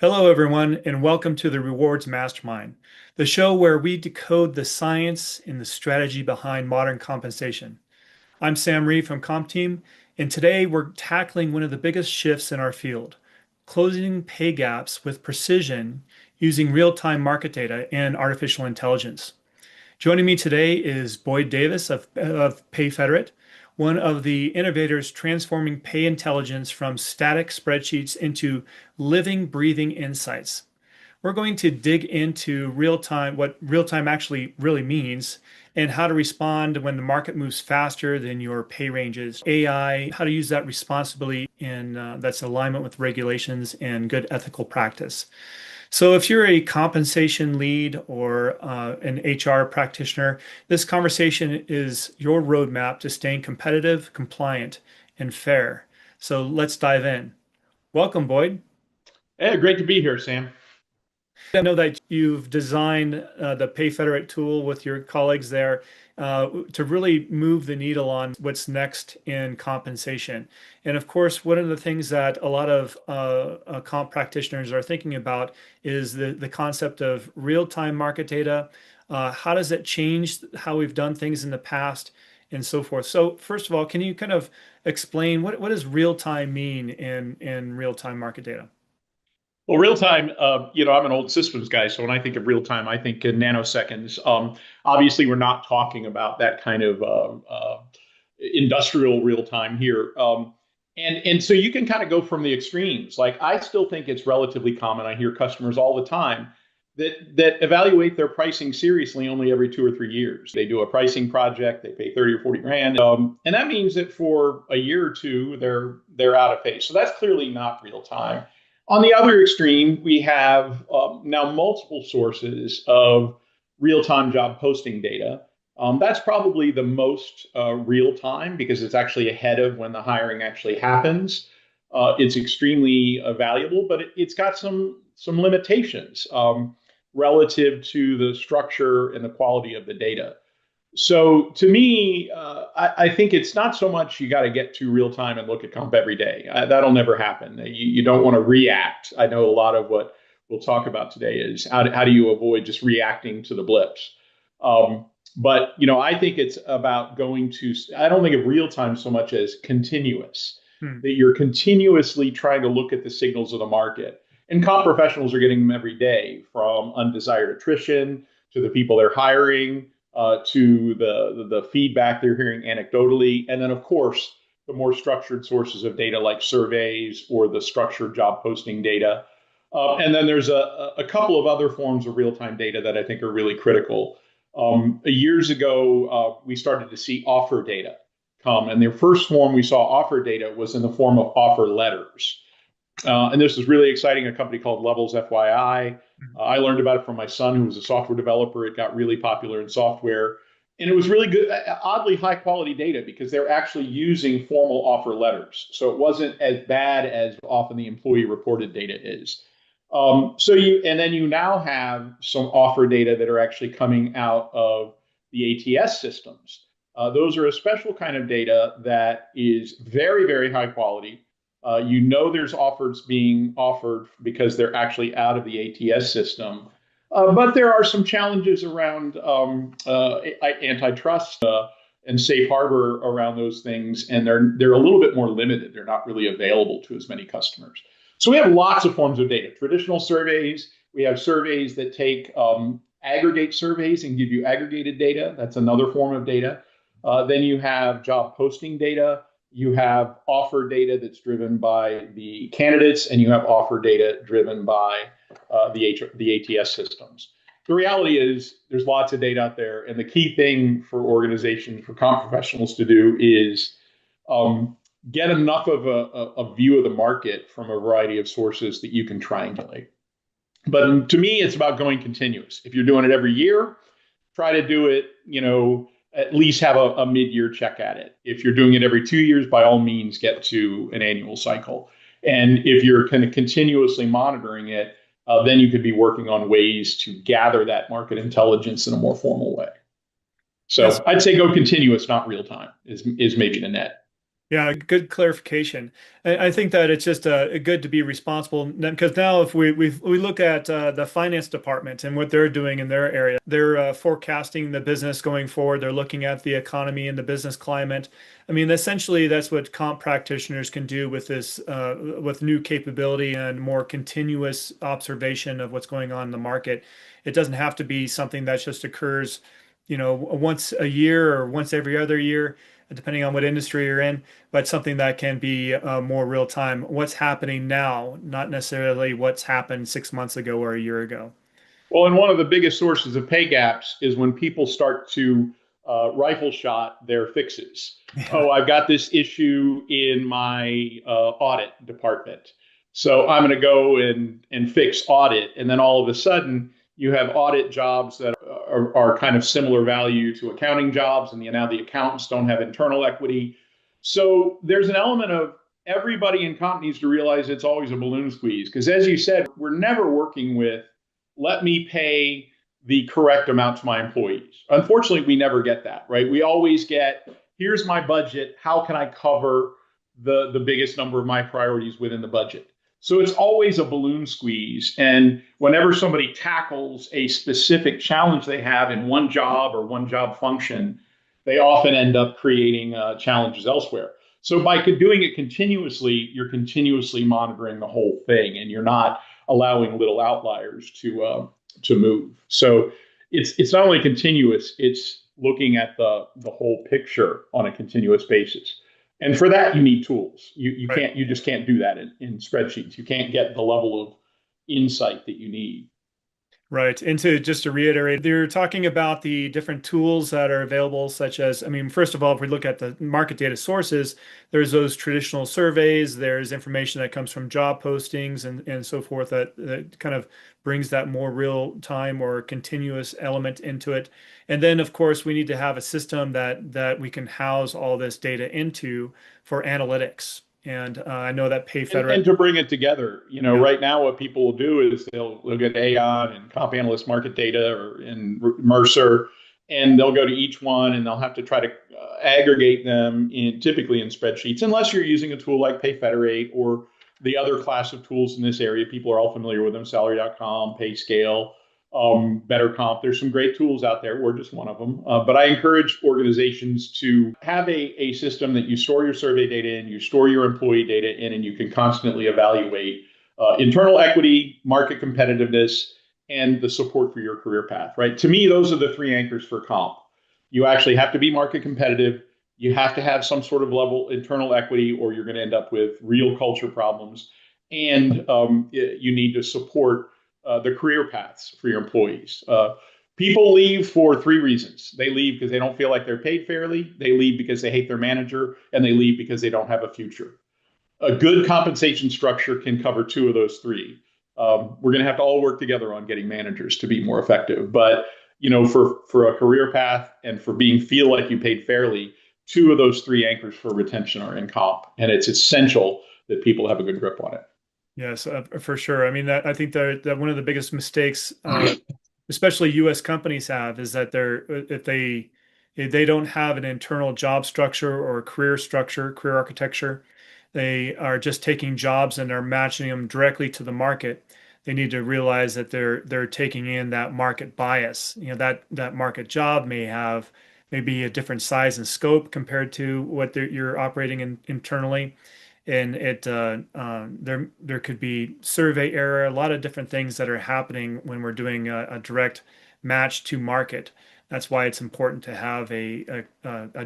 Hello, everyone, and welcome to the Rewards Mastermind, the show where we decode the science and the strategy behind modern compensation. I'm Sam Reed from CompTeam, and today we're tackling one of the biggest shifts in our field, closing pay gaps with precision using real-time market data and artificial intelligence. Joining me today is Boyd Davis of Payfederate, one of the innovators transforming pay intelligence from static spreadsheets into living, breathing insights. We're going to dig into real time, what real time actually really means, and how to respond when the market moves faster than your pay ranges, AI, how to use that responsibly in that's alignment with regulations and good ethical practice. So, if you're a compensation lead or an HR practitioner, this conversation is your roadmap to staying competitive, compliant, and fair. So, let's dive in. Welcome, Boyd. Hey, great to be here, Sam. I know that you've designed the Payfederate tool with your colleagues there to really move the needle on what's next in compensation. And of course, one of the things that a lot of comp practitioners are thinking about is the concept of real-time market data. How does it change how we've done things in the past and so forth? So first of all, can you kind of explain what does real-time mean in real-time market data? Well, real time, I'm an old systems guy, so when I think of real time, I think in nanoseconds. Obviously, we're not talking about that kind of industrial real time here. And so you can kind of go from the extremes. Like I still think it's relatively common. I hear customers all the time that evaluate their pricing seriously only every 2 or 3 years. They do a pricing project, they pay 30 or 40 grand, and that means that for a year or two they're out of phase. So that's clearly not real time. On the other extreme, we have now multiple sources of real time job posting data. That's probably the most real time because it's actually ahead of when the hiring actually happens. It's extremely valuable, but it's got some limitations relative to the structure and the quality of the data. So to me, I think it's not so much you got to get to real time and look at comp every day. That'll never happen. You don't want to react. I know a lot of what we'll talk about today is how do you avoid just reacting to the blips. But I think it's about going to. I don't think of real time so much as continuous. Hmm. That you're continuously trying to look at the signals of the market. And comp professionals are getting them every day, from undesired attrition to the people they're hiring to the feedback they're hearing anecdotally, and then of course the more structured sources of data like surveys or the structured job posting data. And then there's a couple of other forms of real-time data that I think are really critical. Years ago, we started to see offer data come, and the first form we saw offer data was in the form of offer letters. And this was really exciting. A company called Levels FYI. I learned about it from my son, who was a software developer. It got really popular in software. And it was really good, oddly high quality data because they're actually using formal offer letters. So it wasn't as bad as often the employee reported data is. And then you now have some offer data that are actually coming out of the ATS systems. Those are a special kind of data that is very, very high quality. There's offers being offered because they're actually out of the ATS system. But there are some challenges around antitrust and safe harbor around those things, and they're a little bit more limited. They're not really available to as many customers. So we have lots of forms of data. Traditional surveys, we have surveys that take aggregate surveys and give you aggregated data. That's another form of data. Then you have job posting data. You have offer data that's driven by the candidates, and you have offer data driven by the ATS systems. The reality is there's lots of data out there, and the key thing for organizations, for comp professionals to do is get enough of a view of the market from a variety of sources that you can triangulate. But to me, it's about going continuous. If you're doing it every year, try to do it, at least have a mid-year check at it. If you're doing it every 2 years, by all means, get to an annual cycle. And if you're kind of continuously monitoring it, then you could be working on ways to gather that market intelligence in a more formal way. Yes. So I'd say go continuous, not real time, is maybe the net. Yeah, good clarification. I think that it's just good to be responsible because now if we look at the finance department and what they're doing in their area, they're forecasting the business going forward. They're looking at the economy and the business climate. I mean, essentially, that's what comp practitioners can do with this with new capability and more continuous observation of what's going on in the market. It doesn't have to be something that just occurs, once a year or once every other year, depending on what industry you're in, but something that can be more real time. What's happening now, not necessarily what's happened 6 months ago or a year ago. Well, and one of the biggest sources of pay gaps is when people start to rifle shot their fixes. Yeah, Oh, I've got this issue in my audit department. So I'm going to go and fix audit. And then all of a sudden, you have audit jobs that are kind of similar value to accounting jobs. And now the accountants don't have internal equity. So there's an element of everybody in comp needs to realize it's always a balloon squeeze. Because as you said, we're never working with let me pay the correct amount to my employees. Unfortunately, we never get that, right? We always get, here's my budget. How can I cover the biggest number of my priorities within the budget? So it's always a balloon squeeze. And whenever somebody tackles a specific challenge they have in one job or one job function, they often end up creating challenges elsewhere. So by doing it continuously, you're continuously monitoring the whole thing, and you're not allowing little outliers to move. So it's not only continuous; it's looking at the whole picture on a continuous basis. And for that, you need tools. right. You just can't do that in spreadsheets. You can't get the level of insight that you need. Right. And to reiterate, they're talking about the different tools that are available, such as, I mean, first of all, if we look at the market data sources, there's those traditional surveys, there's information that comes from job postings and so forth that kind of brings that more real time or continuous element into it. And then, of course, we need to have a system that we can house all this data into for analytics. And I know that And Payfederate, to bring it together, yeah, right now, what people will do is they'll get Aon and Comp Analyst Market Data or in Mercer, and they'll go to each one and they'll have to try to aggregate them typically in spreadsheets, unless you're using a tool like Payfederate or the other class of tools in this area. People are all familiar with them: Salary.com, PayScale, Better Comp. There's some great tools out there. We're just one of them. But I encourage organizations to have a system that you store your survey data in, you store your employee data in, and you can constantly evaluate internal equity, market competitiveness, and the support for your career path, right? To me, those are the three anchors for comp. You actually have to be market competitive. You have to have some sort of level internal equity, or you're going to end up with real culture problems. And you need to support the career paths for your employees. People leave for three reasons. They leave because they don't feel like they're paid fairly, they leave because they hate their manager, and they leave because they don't have a future. A good compensation structure can cover two of those three. We're going to have to all work together on getting managers to be more effective. But for a career path and for being feel like you paid fairly, two of those three anchors for retention are in comp, and it's essential that people have a good grip on it. yes, for sure. I mean, I think that one of the biggest mistakes especially U.S. companies have is that if they don't have an internal job structure or career structure, career architecture, they are just taking jobs and are matching them directly to the market. They need to realize that they're taking in that market bias. That market job may have maybe a different size and scope compared to what you're operating internally, and there could be survey error, a lot of different things that are happening when we're doing a direct match to market. That's why it's important to have a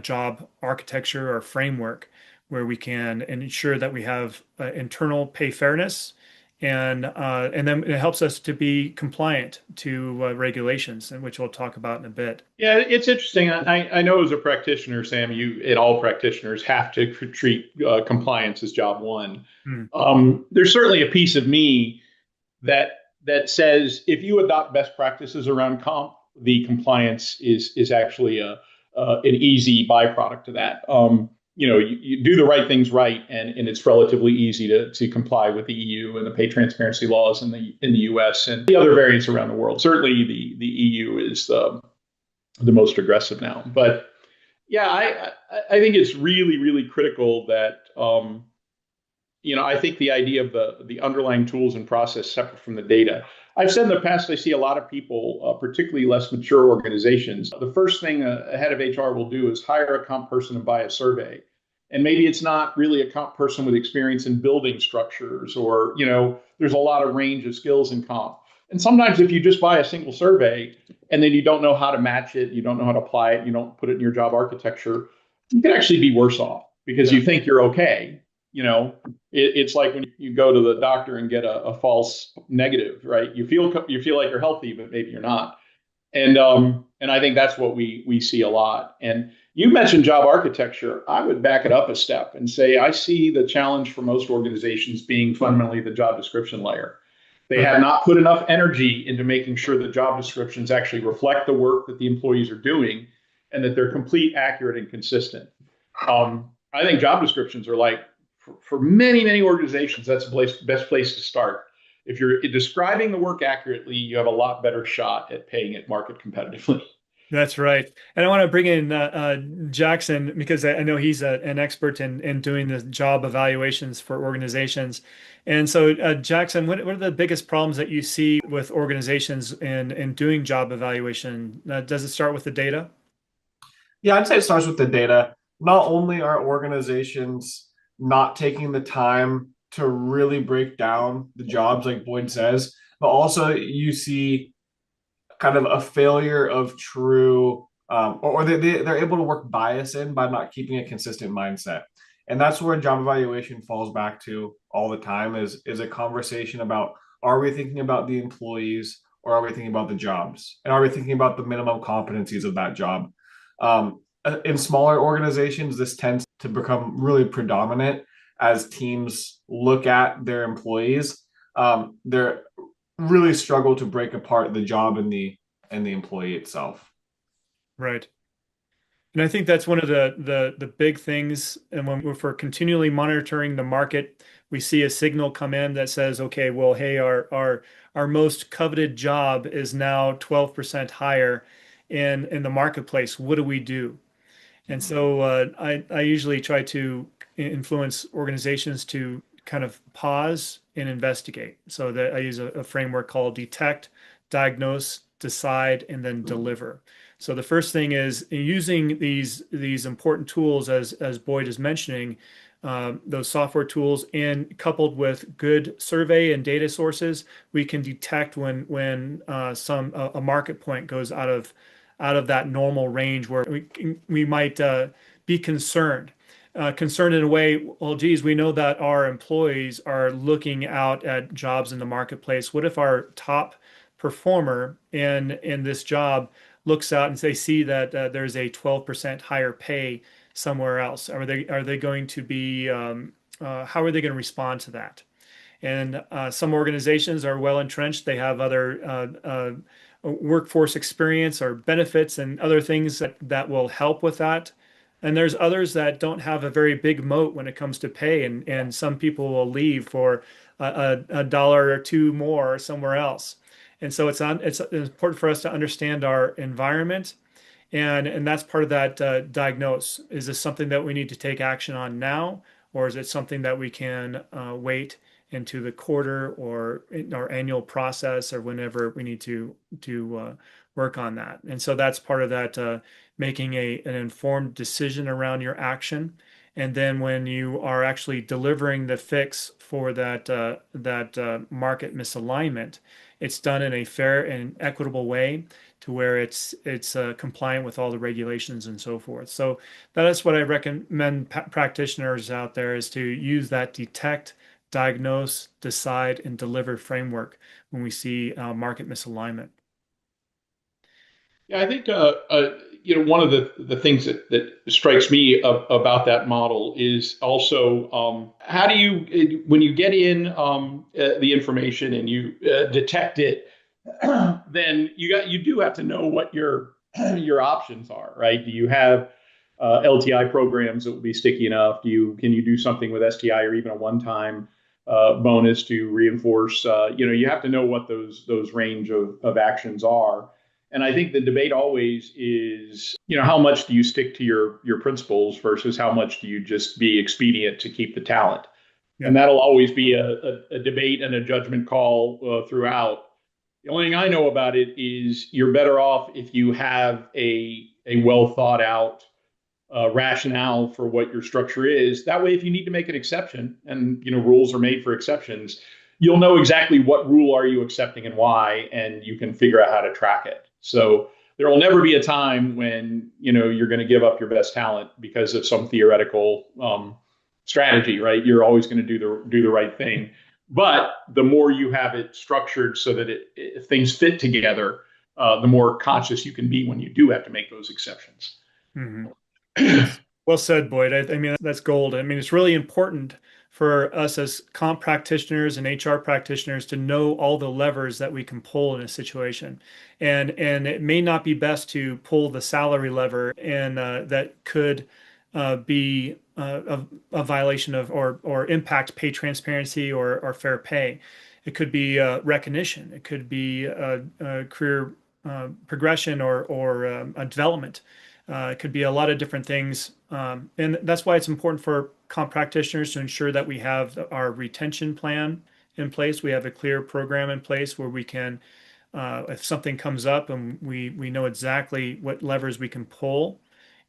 job architecture or framework where we can ensure that we have internal pay fairness, and then it helps us to be compliant to regulations, and which we'll talk about in a bit. Yeah, it's interesting. I know as a practitioner, Sam, you and all practitioners have to treat compliance as job one. Hmm. There's certainly a piece of me that says if you adopt best practices around comp, the compliance is actually an easy byproduct of that. You do the right things right, and it's relatively easy to comply with the EU and the pay transparency laws in the US and the other variants around the world. Certainly, the EU is the most aggressive now. But Yeah, I think it's really, really critical that I think the idea of the underlying tools and process separate from the data. I've said in the past, I see a lot of people, particularly less mature organizations. The first thing a head of HR will do is hire a comp person and buy a survey. And maybe it's not really a comp person with experience in building structures, or there's a lot of range of skills in comp. And sometimes if you just buy a single survey and then you don't know how to match it, you don't know how to apply it, you don't put it in your job architecture, you could actually be worse off because Yeah, you think you're okay. You know, it's like when you go to the doctor and get a false negative, right? You feel like you're healthy, but maybe you're not. And I think that's what we see a lot. And you mentioned job architecture. I would back it up a step and say I see the challenge for most organizations being fundamentally the job description layer. They right. have not put enough energy into making sure the job descriptions actually reflect the work that the employees are doing and that they're complete, accurate, and consistent. I think job descriptions are like for many, many organizations, that's the best place to start. If you're describing the work accurately, you have a lot better shot at paying it market competitively. That's right. And I want to bring in Jackson because I know he's an expert in doing the job evaluations for organizations. And so, Jackson, what are the biggest problems that you see with organizations in doing job evaluation? Does it start with the data? Yeah, I'd say it starts with the data. Not only are organizations not taking the time to really break down the jobs, like Boyd says, but also you see kind of a failure of true, or they're able to work bias in by not keeping a consistent mindset. And that's where job evaluation falls back to all the time is a conversation about, are we thinking about the employees or are we thinking about the jobs? And are we thinking about the minimum competencies of that job? In smaller organizations, this tends to become really predominant as teams look at their employees. They're really struggle to break apart the job and the employee itself. Right. And I think that's one of the big things. And when if we're continually monitoring the market, we see a signal come in that says, okay, well, hey, our most coveted job is now 12% higher in the marketplace. What do we do? And so I usually try to influence organizations to kind of pause and investigate. So that I use a framework called detect, diagnose, decide, and then deliver. So the first thing is using these important tools as Boyd is mentioning, those software tools, and coupled with good survey and data sources, we can detect when a market point goes out of that normal range where we might be concerned. Concerned in a way, well, geez, we know that our employees are looking out at jobs in the marketplace. What if our top performer in this job looks out and they see that there's a 12% higher pay somewhere else? Are they going to be how are they going to respond to that? And some organizations are well entrenched. They have other workforce experience or benefits and other things that will help with that. And there's others that don't have a very big moat when it comes to pay, and some people will leave for a dollar or two more somewhere else. And so it's important for us to understand our environment, and that's part of that diagnose. Is this something that we need to take action on now, or is it something that we can wait into the quarter or in our annual process or whenever we need to work on that? And so that's part of that making an informed decision around your action. And then when you are actually delivering the fix for that market misalignment, it's done in a fair and equitable way to where it's compliant with all the regulations and so forth. So that is what I recommend practitioners out there is to use that detect, diagnose, decide, and deliver framework when we see market misalignment. Yeah, I think one of the things that strikes me about that model is also how do you when you get in the information and you detect it, then you do have to know what your options are, right? Do you have LTI programs that will be sticky enough? Can you do something with STI or even a one-time bonus to reinforce? You have to know what those range of actions are. And I think the debate always is, how much do you stick to your principles versus how much do you just be expedient to keep the talent? Yeah. And that'll always be a debate and a judgment call throughout. The only thing I know about it is you're better off if you have a well thought out rationale for what your structure is. That way, if you need to make an exception, and rules are made for exceptions, you'll know exactly what rule are you accepting and why, and you can figure out how to track it. So there will never be a time when you're going to give up your best talent because of some theoretical strategy, right? You're always going to do the right thing. But the more you have it structured so that things fit together, the more conscious you can be when you do have to make those exceptions. Mm-hmm. Well said, Boyd. I mean, that's gold. I mean, it's really important for us as comp practitioners and HR practitioners to know all the levers that we can pull in a situation. And it may not be best to pull the salary lever, and that could be a violation of or impact pay transparency or fair pay. It could be recognition. It could be career progression or a development. It could be a lot of different things. And that's why it's important for comp practitioners to ensure that we have our retention plan in place. We have a clear program in place where we can, if something comes up and we know exactly what levers we can pull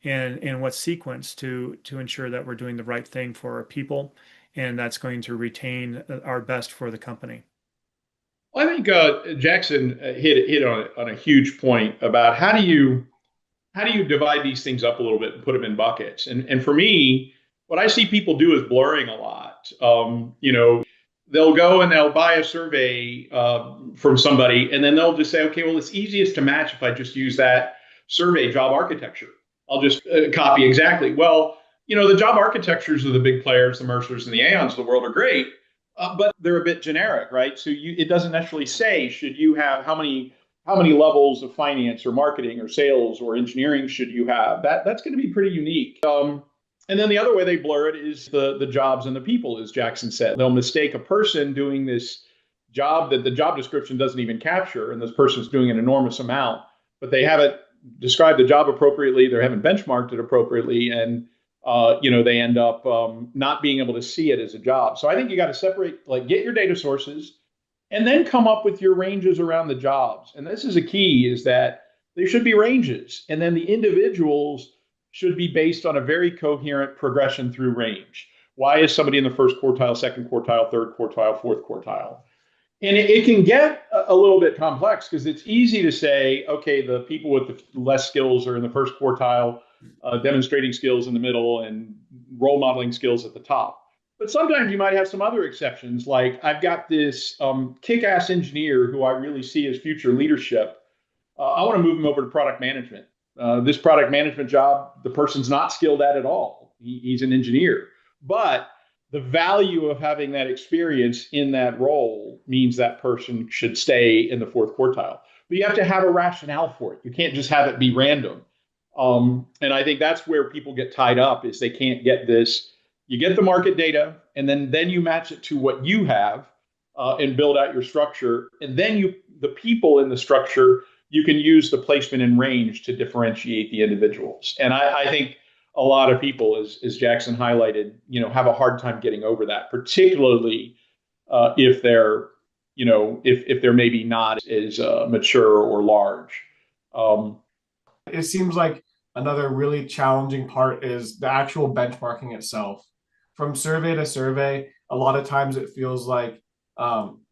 and in what sequence to ensure that we're doing the right thing for our people. And that's going to retain our best for the company. Well, I think Jackson hit on a huge point about how do you divide these things up a little bit and put them in buckets? And for me, what I see people do is blurring a lot. They'll go and they'll buy a survey from somebody, and then they'll just say, okay, well, it's easiest to match if I just use that survey job architecture. I'll just copy exactly. Well, the job architectures of the big players, the Mercers and the Aons of the world are great, but they're a bit generic, right? So it doesn't necessarily say should you have how many levels of finance or marketing or sales or engineering should you have? That's going to be pretty unique. And then the other way they blur it is the jobs and the people, as Jackson said. They'll mistake a person doing this job that the job description doesn't even capture, and this person's doing an enormous amount, but they haven't described the job appropriately, they haven't benchmarked it appropriately, and they end up not being able to see it as a job. So I think you got to separate, like, get your data sources, and then come up with your ranges around the jobs. And this is a key, is that there should be ranges. And then the individuals should be based on a very coherent progression through range. Why is somebody in the first quartile, second quartile, third quartile, fourth quartile? And it can get a little bit complex because it's easy to say, okay, the people with the less skills are in the first quartile, demonstrating skills in the middle, and role modeling skills at the top. But sometimes you might have some other exceptions, like I've got this kick-ass engineer who I really see as future leadership. I want to move him over to product management. This product management job, the person's not skilled at all. He's an engineer. But the value of having that experience in that role means that person should stay in the fourth quartile. But you have to have a rationale for it. You can't just have it be random. And I think that's where people get tied up, is they can't get this. You get the market data, and then you match it to what you have and build out your structure. And then the people in the structure, you can use the placement and range to differentiate the individuals. And I think a lot of people, as Jackson highlighted, have a hard time getting over that, particularly if they're, if they're maybe not as mature or large. It seems like another really challenging part is the actual benchmarking itself. From survey to survey, a lot of times it feels like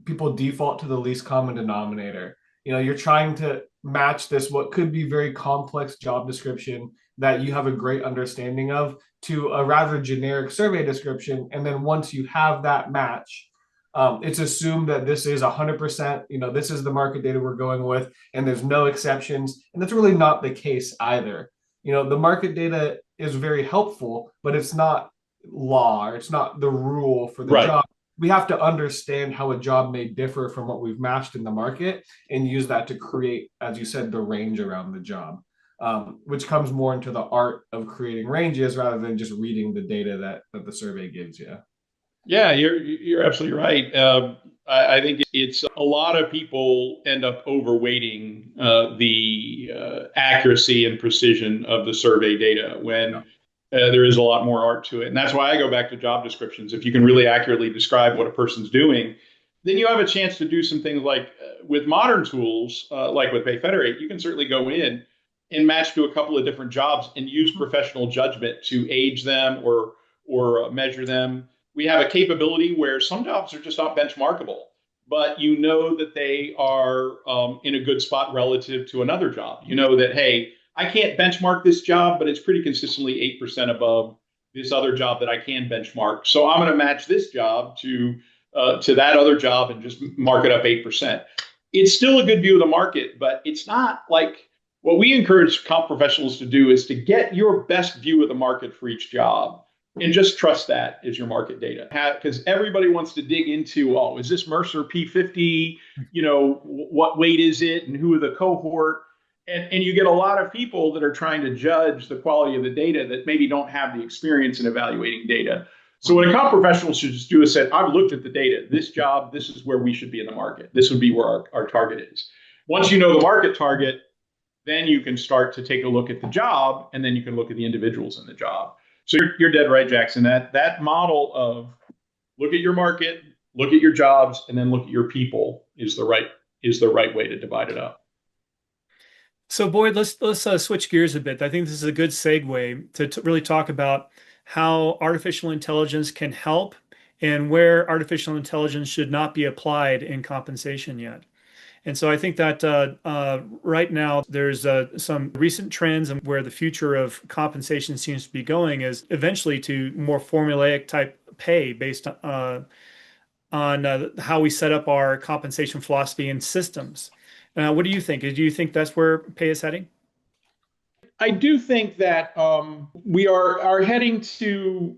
people default to the least common denominator. You're trying to match this, what could be very complex job description that you have a great understanding of, to a rather generic survey description. And then once you have that match, it's assumed that this is 100%, this is the market data we're going with, and there's no exceptions. And that's really not the case either. The market data is very helpful, but it's not law, or it's not the rule for the job. We have to understand how a job may differ from what we've matched in the market and use that to create, as you said, the range around the job, which comes more into the art of creating ranges rather than just reading the data that the survey gives you. Yeah, you're absolutely right. I think it's a lot of people end up overweighting the accuracy and precision of the survey data when there is a lot more art to it. And that's why I go back to job descriptions. If you can really accurately describe what a person's doing, then you have a chance to do some things like with modern tools, like with Payfederate, you can certainly go in and match to a couple of different jobs and use professional judgment to age them or measure them. We have a capability where some jobs are just not benchmarkable, but you know that they are in a good spot relative to another job. You know that, hey, I can't benchmark this job, but it's pretty consistently 8% above this other job that I can benchmark. So I'm going to match this job to that other job and just mark it up 8%. It's still a good view of the market, but it's not like what we encourage comp professionals to do is to get your best view of the market for each job and just trust that as your market data. Because everybody wants to dig into, oh, is this Mercer P50? You know, what weight is it and who are the cohort? And you get a lot of people that are trying to judge the quality of the data that maybe don't have the experience in evaluating data. So what a comp professional should just do is say, I've looked at the data. This job, this is where we should be in the market. This would be where our target is. Once you know the market target, then you can start to take a look at the job, and then you can look at the individuals in the job. So you're dead right, Jackson. That model of look at your market, look at your jobs, and then look at your people is the right way to divide it up. So Boyd, let's switch gears a bit. I think this is a good segue to really talk about how artificial intelligence can help and where artificial intelligence should not be applied in compensation yet. And so I think that right now there's some recent trends and where the future of compensation seems to be going is eventually to more formulaic type pay based on how we set up our compensation philosophy and systems. What do you think? Do you think that's where pay is heading? I do think that we are heading to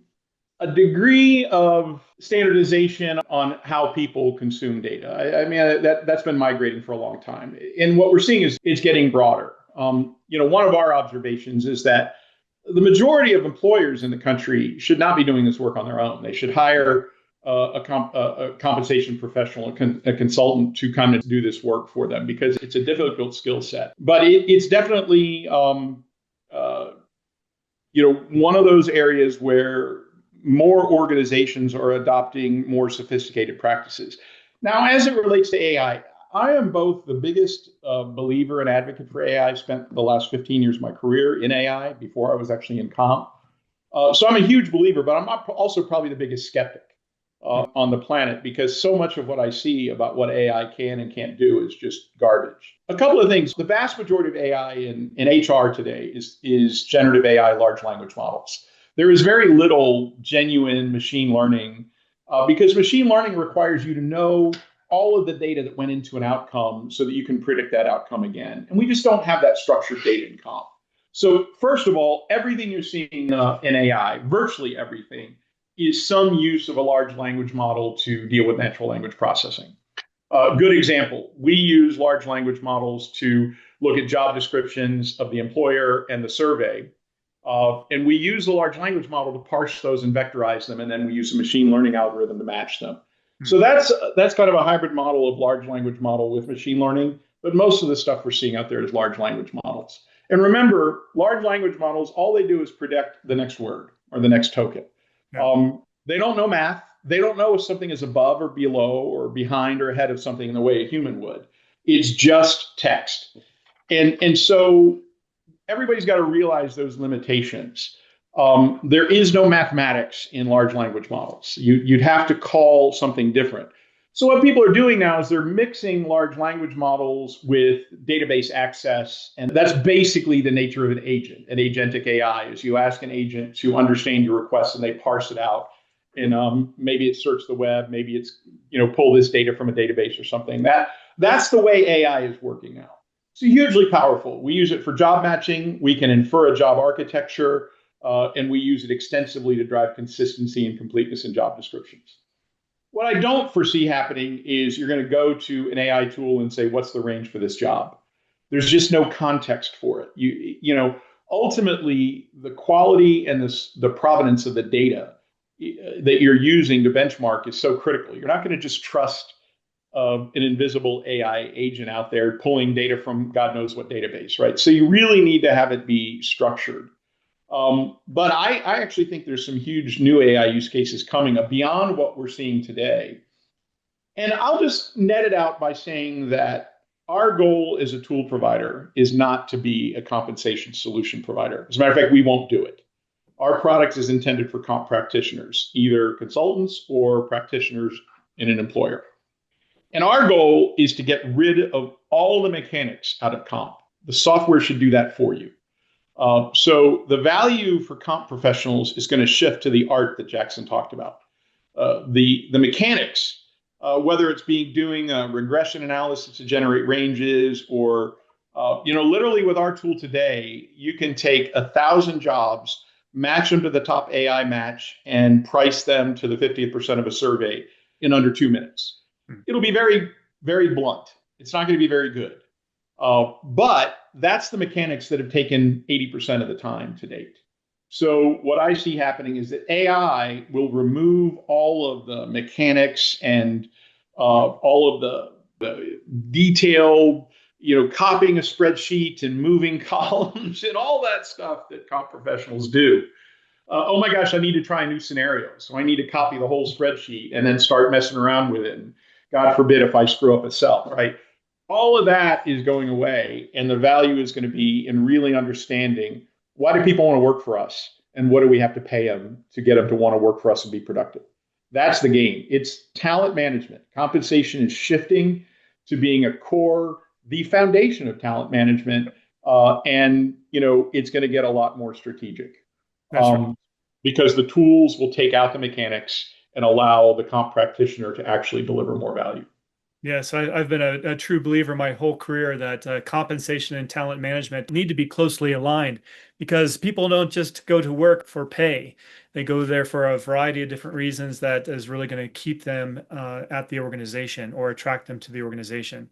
a degree of standardization on how people consume data. I mean, that's been migrating for a long time. And what we're seeing is it's getting broader. One of our observations is that the majority of employers in the country should not be doing this work on their own. They should hire a compensation professional, a consultant to come and do this work for them because it's a difficult skill set. But it's definitely, one of those areas where more organizations are adopting more sophisticated practices. Now, as it relates to AI, I am both the biggest believer and advocate for AI. I spent the last 15 years of my career in AI before I was actually in comp. So I'm a huge believer, but I'm also probably the biggest skeptic on the planet because so much of what I see about what AI can and can't do is just garbage. A couple of things. The vast majority of AI in HR today is generative AI, large language models. There is very little genuine machine learning because machine learning requires you to know all of the data that went into an outcome so that you can predict that outcome again. And we just don't have that structured data in comp. So first of all, everything you're seeing in AI, virtually everything, is some use of a large language model to deal with natural language processing. Good example, we use large language models to look at job descriptions of the employer and the survey. And we use the large language model to parse those and vectorize them, and then we use a machine learning algorithm to match them. So that's kind of a hybrid model of large language model with machine learning, but most of the stuff we're seeing out there is large language models. And remember, large language models, all they do is predict the next word or the next token. Yeah. They don't know math. They don't know if something is above or below or behind or ahead of something in the way a human would. It's just text. And so everybody's got to realize those limitations. There is no mathematics in large language models. You'd have to call something different. So what people are doing now is they're mixing large language models with database access. And that's basically the nature of an agent. An agentic AI is you ask an agent to understand your request and they parse it out. And maybe it's search the web, maybe it's pull this data from a database or something. That's the way AI is working now. It's hugely powerful. We use it for job matching. We can infer a job architecture, and we use it extensively to drive consistency and completeness in job descriptions. What I don't foresee happening is you're going to go to an AI tool and say, what's the range for this job? There's just no context for it. Ultimately, the quality and the provenance of the data that you're using to benchmark is so critical. You're not going to just trust an invisible AI agent out there pulling data from God knows what database, right? So you really need to have it be structured. But I actually think there's some huge new AI use cases coming up beyond what we're seeing today. And I'll just net it out by saying that our goal as a tool provider is not to be a compensation solution provider. As a matter of fact, we won't do it. Our product is intended for comp practitioners, either consultants or practitioners in an employer. And our goal is to get rid of all the mechanics out of comp. The software should do that for you. So the value for comp professionals is going to shift to the art that Jackson talked about. The mechanics, whether it's doing a regression analysis to generate ranges, or literally with our tool today, you can take 1,000 jobs, match them to the top AI match, and price them to the 50th percent of a survey in under 2 minutes. It'll be very, very blunt. It's not going to be very good. But that's the mechanics that have taken 80% of the time to date. So what I see happening is that AI will remove all of the mechanics and all of the detail, copying a spreadsheet and moving columns and all that stuff that comp professionals do. Oh my gosh, I need to try a new scenario. So I need to copy the whole spreadsheet and then start messing around with it. And God forbid if I screw up a cell, right? All of that is going away. And the value is going to be in really understanding, why do people want to work for us? And what do we have to pay them to get them to want to work for us and be productive? That's the game. It's talent management. Compensation is shifting to being a core, the foundation of talent management. And it's going to get a lot more strategic. Right. Because the tools will take out the mechanics and allow the comp practitioner to actually deliver more value. Yes, I've been a true believer my whole career that compensation and talent management need to be closely aligned, because people don't just go to work for pay. They go there for a variety of different reasons that is really going to keep them at the organization or attract them to the organization.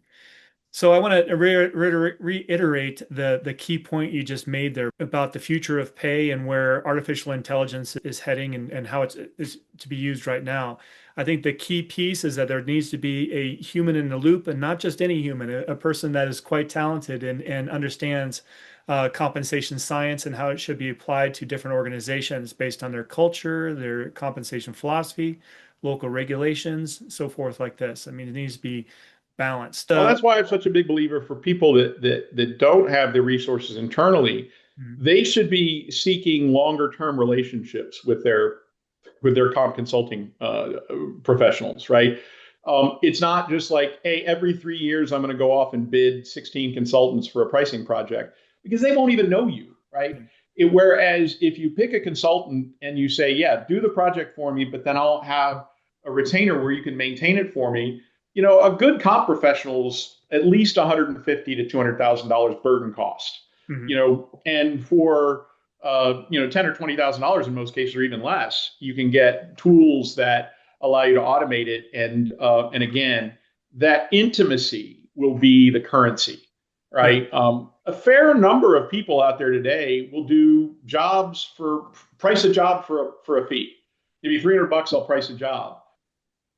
So I want to reiterate the key point you just made there about the future of pay and where artificial intelligence is heading and how it's to be used right now. I think the key piece is that there needs to be a human in the loop, and not just any human, a person that is quite talented and understands compensation science and how it should be applied to different organizations based on their culture, their compensation philosophy, local regulations, so forth like this. I mean, it needs to be balanced. Well, that's why I'm such a big believer for people that don't have the resources internally. They should be seeking longer term relationships with their comp consulting professionals, right? It's not just like, hey, every 3 years I'm going to go off and bid 16 consultants for a pricing project, because they won't even know you, right? Whereas if you pick a consultant and you say, yeah, do the project for me, but then I'll have a retainer where you can maintain it for me. A good comp professional's at least $150,000 to $200,000 burden cost. And for $10,000 or $20,000 in most cases, or even less, you can get tools that allow you to automate it. And again, that intimacy will be the currency, right? A fair number of people out there today will do jobs price a job for a fee. Give me $300, I'll price a job.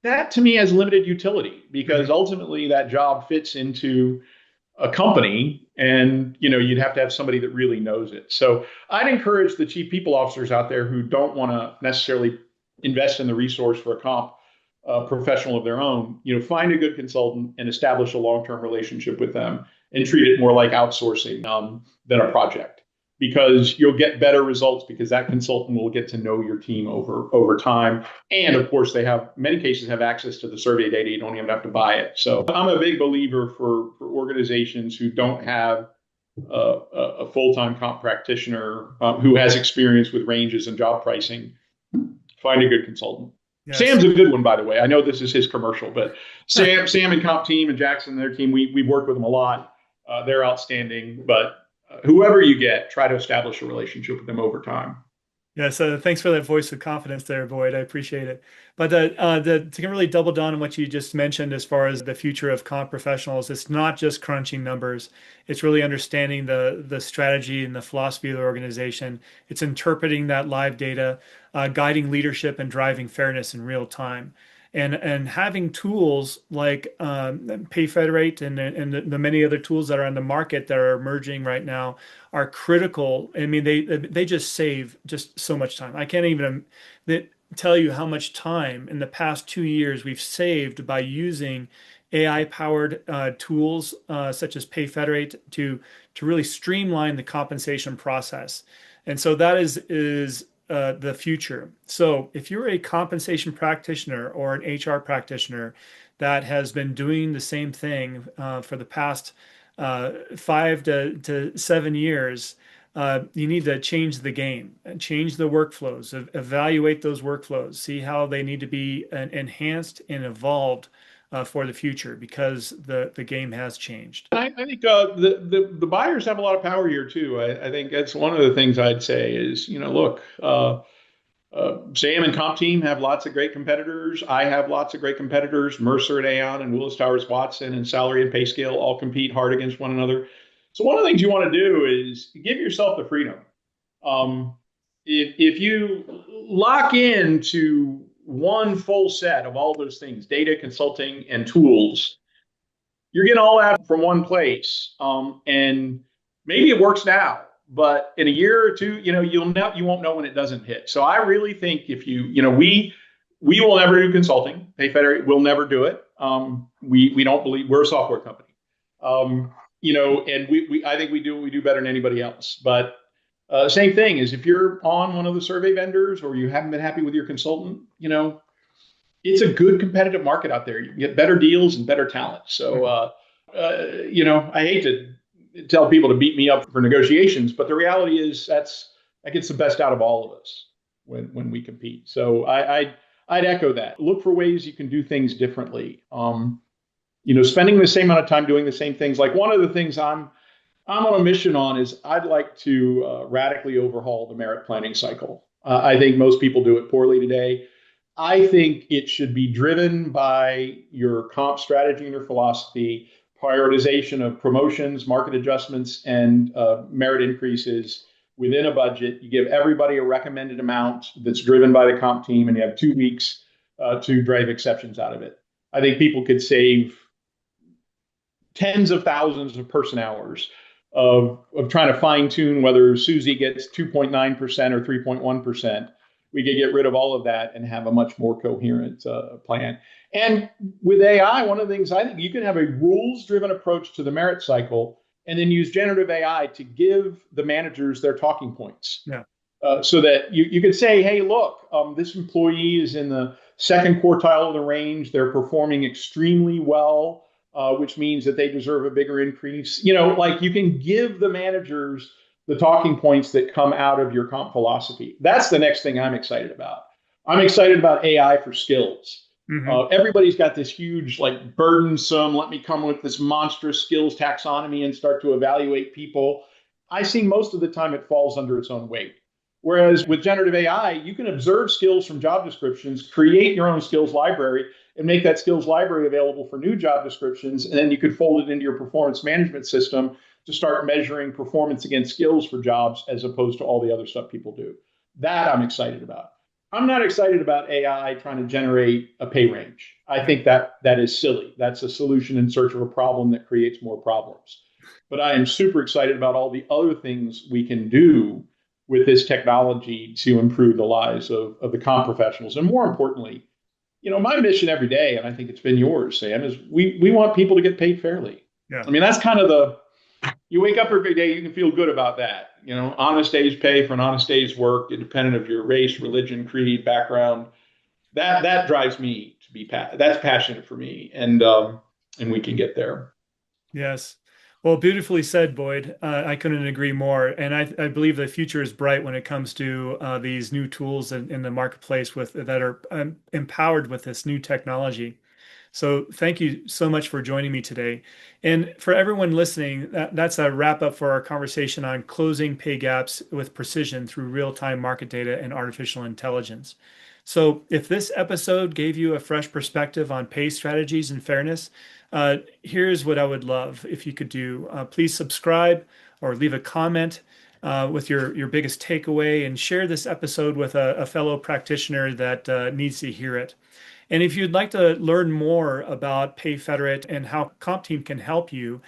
That to me has limited utility, because ultimately that job fits into a company, and you'd have to have somebody that really knows it. So I'd encourage the chief people officers out there who don't want to necessarily invest in the resource for a comp professional of their own, find a good consultant and establish a long-term relationship with them and treat it more like outsourcing than a project, because you'll get better results, because that consultant will get to know your team over time. And of course, they many cases have access to the survey data. You don't even have to buy it. So I'm a big believer for organizations who don't have a full-time comp practitioner who has experience with ranges and job pricing. Find a good consultant. Yes. Sam's a good one, by the way. I know this is his commercial, but Sam and comp team and Jackson and their team, we've worked with them a lot. They're outstanding, but whoever you get, try to establish a relationship with them over time. Yes, thanks for that voice of confidence there, Boyd. I appreciate it. But to really double down on what you just mentioned as far as the future of comp professionals, it's not just crunching numbers. It's really understanding the strategy and the philosophy of the organization. It's interpreting that live data, guiding leadership, and driving fairness in real time. And having tools like Payfederate and the many other tools that are on the market that are emerging right now are critical. I mean, they just save just so much time. I can't even tell you how much time in the past 2 years we've saved by using AI-powered tools such as Payfederate to really streamline the compensation process. And so that is the future. So if you're a compensation practitioner or an HR practitioner that has been doing the same thing for the past 5 to 7 years, you need to change the game and change the workflows, evaluate those workflows, see how they need to be enhanced and evolved for the future because the game has changed. I think the buyers have a lot of power here too. I think that's one of the things I'd say is, look, Sam and Comp Team have lots of great competitors. I have lots of great competitors. Mercer and Aon and Willis Towers Watson and Salary and Pay Scale all compete hard against one another. So one of the things you want to do is give yourself the freedom. Um, if you lock into one full set of all those things, data, consulting, and tools, you're getting all that from one place. And maybe it works now, but in a year or two, you won't know when it doesn't hit. So I really think if we will never do consulting. Payfederate will never do it. We don't believe we're a software company. And we I think we do better than anybody else. But same thing is if you're on one of the survey vendors or you haven't been happy with your consultant, it's a good competitive market out there. You can get better deals and better talent. So, I hate to tell people to beat me up for negotiations, but the reality is that gets the best out of all of us when we compete. So I'd echo that. Look for ways you can do things differently. Spending the same amount of time doing the same things. Like one of the things I'm on a mission on is I'd like to radically overhaul the merit planning cycle. I think most people do it poorly today. I think it should be driven by your comp strategy and your philosophy, prioritization of promotions, market adjustments, and merit increases within a budget. You give everybody a recommended amount that's driven by the comp team, and you have 2 weeks to drive exceptions out of it. I think people could save tens of thousands of person hours of trying to fine tune whether Susie gets 2.9% or 3.1%. We could get rid of all of that and have a much more coherent plan. And with AI, one of the things I think you can have a rules-driven approach to the merit cycle and then use generative AI to give the managers their talking points. Yeah. So that you could say, hey, look, this employee is in the second quartile of the range. They're performing extremely well, which means that they deserve a bigger increase. Like you can give the managers the talking points that come out of your comp philosophy. That's the next thing I'm excited about. I'm excited about AI for skills. Mm-hmm. Everybody's got this huge, burdensome, let me come with this monstrous skills taxonomy and start to evaluate people. I see most of the time it falls under its own weight. Whereas with generative AI, you can observe skills from job descriptions, create your own skills library, and make that skills library available for new job descriptions. And then you could fold it into your performance management system to start measuring performance against skills for jobs as opposed to all the other stuff people do. That I'm excited about. I'm not excited about AI trying to generate a pay range. I think that is silly. That's a solution in search of a problem that creates more problems. But I am super excited about all the other things we can do with this technology to improve the lives of the comp professionals. And more importantly, my mission every day, and I think it's been yours, Sam, is we want people to get paid fairly. Yeah. I mean, that's kind of you wake up every day, you can feel good about that. Honest day's pay for an honest day's work, independent of your race, religion, creed, background. That drives me to be that's passionate for me, and we can get there. Yes. Well, beautifully said, Boyd. I couldn't agree more. And I believe the future is bright when it comes to these new tools in the marketplace that are empowered with this new technology. So thank you so much for joining me today. And for everyone listening, that's a wrap up for our conversation on closing pay gaps with precision through real-time market data and artificial intelligence. So if this episode gave you a fresh perspective on pay strategies and fairness, here's what I would love if you could do. Please subscribe or leave a comment with your biggest takeaway and share this episode with a fellow practitioner that needs to hear it. And if you'd like to learn more about Payfederate and how CompTeam can help you,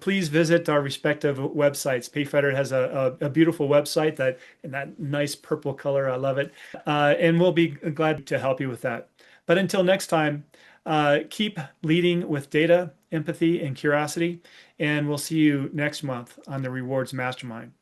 please visit our respective websites. Payfederate has a beautiful website that in that nice purple color. I love it. And we'll be glad to help you with that. But until next time, keep leading with data, empathy, and curiosity. And we'll see you next month on the Rewards Mastermind.